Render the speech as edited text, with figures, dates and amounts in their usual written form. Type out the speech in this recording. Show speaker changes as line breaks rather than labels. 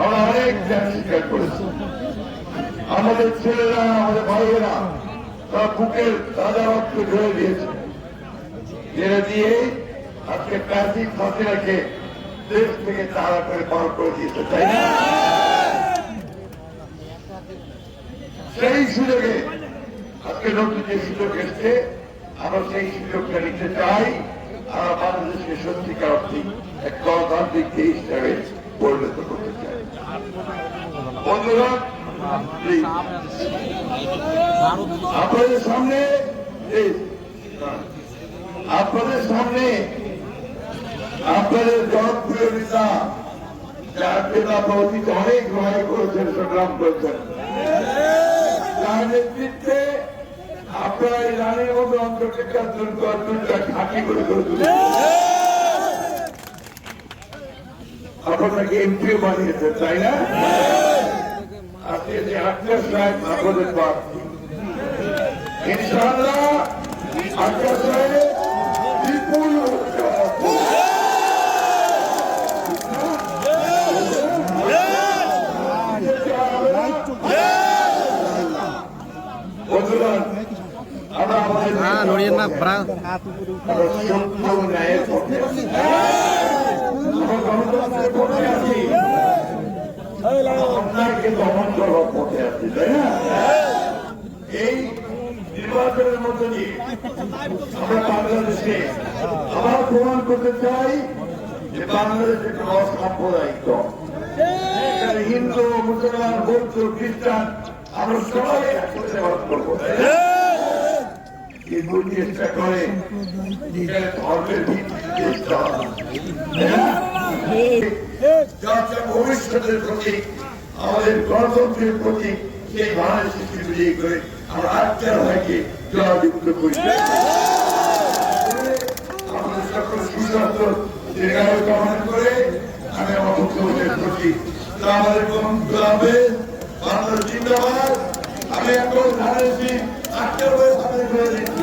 আমরা অনেক ত্যাগ স্বীকার করেছি। আমাদের ছেলেরা, আমাদের ভাইয়েরা তারা বুকের তাজা রক্ত ঢেলে দিয়েছে, ঢেলে দিয়ে আজকে প্রাচীন ফাঁসি রেখে দেশ থেকে তাড়া করে পার করে দিয়েছে, তাই না? সেই সুযোগে আজকে নতুন যে সুযোগ এসছে, আমরা সেই সুযোগটা নিতে চাই। আমরা বাংলাদেশকে সত্যিকার অর্থে এক গণতান্ত্রিক দেশ হিসাবে পরিণত করতে চাই। বন্ধুরা, আপনাদের সামনে আপনাদের জনপ্রিয় নেতা, যার নেতা অতীতে অনেক লড়াই করেছেন, সংগ্রাম করেছেন, যার নেতৃত্বে আপনারা এই রানের মতো অন্তর্কে ঘাঁটি করে তুলে আপনাকে এমপিও বানিয়েছেন, তাই না? আজকে যে আক্তার সাহেব আপনাদের প্রার্থী, ইনশাআল্লাহ আক্তার সাহেব বিপুল আমরা আমাদের ন্যায়ের পক্ষে আছি, অন্যায়কে দমন করবার পথে আছি, তাই না? এই নির্বাচনের মধ্যে দিয়ে আমরা বাংলাদেশে আবার প্রমাণ করতে চাই যে বাংলাদেশ একটা অসাম্প্রদায়িক দল। হিন্দু, মুসলমান, বৌদ্ধ, খ্রিস্টান আমরা সবাই একসাথে বাস করবো, কিন্তু চেষ্টা করে ধর্মের ভিত্তিতে ভবিষ্যতের প্রতি, আমাদের গণতন্ত্রের প্রতি সেই বাংলাদেশকে বিজয়ী করে আমরা আত্মার ভাইকে জয়যুক্ত করি। আমাদের সকল সুস্বাস্থ্য দীর্ঘায়ু কামনা করে আমি আমার মুখ্যমন্ত্রীর প্রতি আমাদের বাংলাদেশ জিন্দাবাদ। আমি এখন ধানের আত্মার ভাই সামনে করে দিচ্ছি।